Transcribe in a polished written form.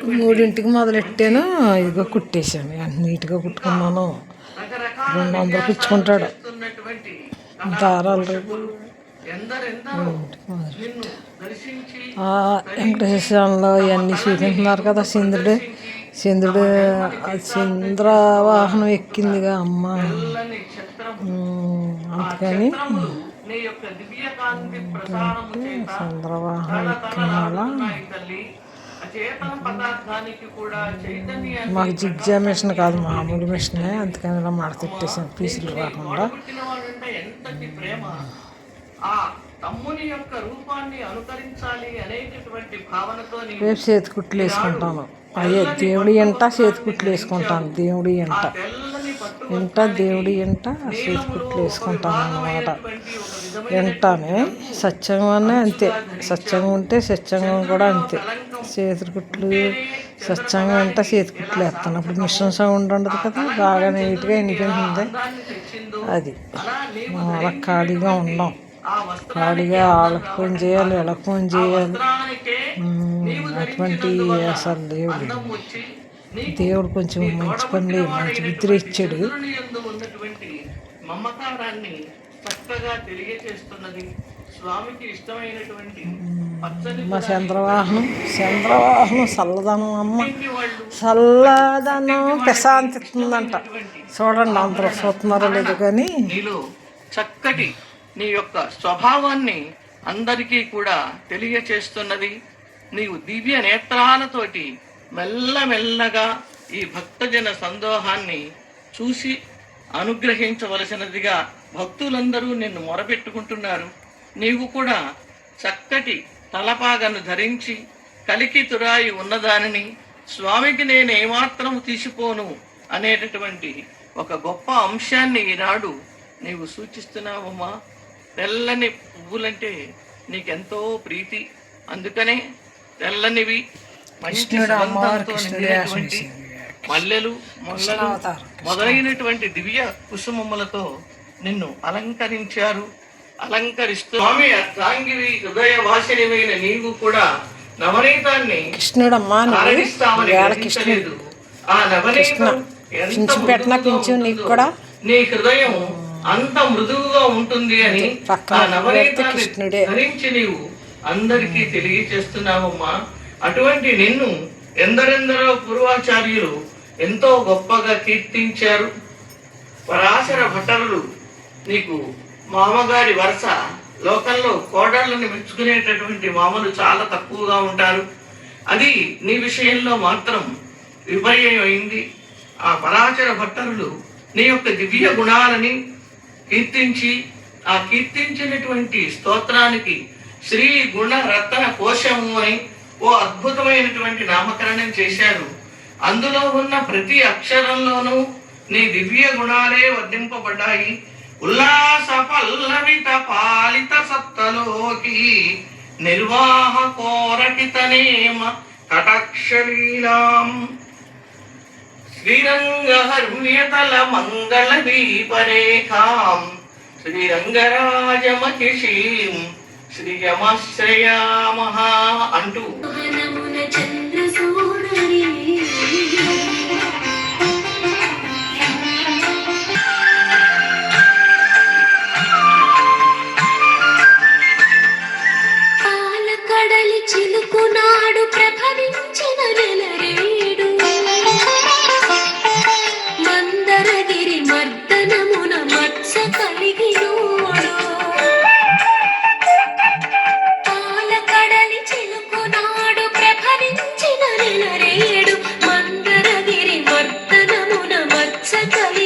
3ంటికి మొదలెట్టాను, ఇదిగో కుట్టేశాను. నీట్గా కుట్టుకున్నాను. 200 ఇచ్చుకుంటాడు దారాలు. రేపు వెంకటేశ్వరంలో ఇవన్నీ చూపించున్నారు కదా. చంద్రుడు చంద్రవాహనం ఎక్కిందిగా అమ్మ. అందుకని చంద్రవాహనం ఎక్కిన వల్ల మాకు జిగ్జా మిషన్ కాదు, మామూలు మిషనే. అందుకని ఇలా మడతెట్టేసాను పీసులు రాకుండా. రేపు చేతికుట్లు వేసుకుంటాను. అయ్యే దేవుడి ఎంట చేతికుట్లు వేసుకుంటాను. దేవుడి ఎంట దేవుడి ఎంట చేతికుట్లు వేసుకుంటాను అన్నమాట. ఎంటనే సత్సంగం అంతే. సత్సంగం ఉంటే సత్సంగం కూడా అంతే. చేతికుట్లు సత్సంగం అంట చేతికుట్లు వేస్తాను. అప్పుడు మిషన్ సౌండ్ ఉండదు కదా, బాగా నీట్గా వినిపించింది. అది అలా ఖాళీగా ఉండం. ఖాళీగా వాళ్ళకి ఫోన్ చేయాలి, వీళ్ళకి ఫోన్ చేయాలి. అటువంటి అసలు దేవుడు కొంచెం మంచి పనులు మంచి బుద్ధి ఇచ్చాడు. మా చంద్రవాహనం చల్లదనం అమ్మ. చల్లదనం ప్రశాంతి ఇస్తుందంట. చూడండి, అందరూ చూస్తున్నారో లేదు కానీ చక్కటి నీ యొక్క స్వభావాన్ని అందరికీ కూడా తెలియచేస్తున్నది. నీవు దివ్య నేత్రాలతోటి మెల్లమెల్లగా ఈ భక్తజన సందోహాన్ని చూసి అనుగ్రహించవలసినదిగా భక్తులందరూ నిన్ను మొరపెట్టుకుంటున్నారు. నీవు కూడా చక్కటి తలపాగను ధరించి కలికి తురాయి ఉన్నదానిని స్వామికి నేను ఏమాత్రం తీసిపోను అనేటటువంటి ఒక గొప్ప అంశాన్ని ఈనాడు నీవు సూచిస్తున్నావమ్మా. తెల్లని పువ్వులంటే నీకెంతో ప్రీతి. అందుకనే తెల్లనివి మంచి సుగంధంతో నిండినటువంటి మల్లెలు మొల్లలు మొదలైనటువంటి దివ్య కుసుమములతో నిన్ను అలంకరిస్తూ స్వామి అర్ధాంగివి హృదయ వాసినివైన నీవు కూడా నవనీతాన్ని ఆరగిస్తామని. ఆ నవనీతం ఎంత మృదువుగా నీ హృదయం అంత మృదువుగా ఉంటుంది అని ఆ నవనీతాన్ని ధరించి నీవు అందరికీ తెలియచేస్తున్నావమ్మా. అటువంటి నిన్ను ఎందరెందరో పూర్వాచార్యులు ఎంతో గొప్పగా కీర్తించారు. పరాశర భట్టరులు నీకు మామగారి వరుస. లోకంలో కోడళ్ళని మెచ్చుకునేటటువంటి మామలు చాలా తక్కువగా ఉంటారు. అది నీ విషయంలో మాత్రం విపర్యమైంది. ఆ పరాశర భట్టరులు నీ యొక్క దివ్య గుణాలని కీర్తించి ఆ కీర్తించినటువంటి స్తోత్రానికి శ్రీ గుణ రత్న కోశము అని ఓ అద్భుతమైనటువంటి నామకరణం చేశారు. అందులో ఉన్న ప్రతి అక్షరంలోనూ నీ దివ్య గుణాలే వర్ణింపబడ్డాయి. ఉల్లాస పల్లవిత పాలిత సప్తలోకి నిర్వాహ కోరటితనేమ కటాక్షలీలాం శ్రీరంగహర్మ్యతల మంగళ దీపరేఖాం శ్రీరంగరాజమహిషీం శ్రీయమాశ్రయామః అంటూ పాలకడలి చిలుకునాడు ప్రభవించిన నెలరేడు మందరగిరి మర్దనమున మత్స కలిగినోడు. పాలకడలి చిలుకునాడు ప్రభవించిన నెలరేడు మందరగిరి మర్దనమున మత్స కలిగి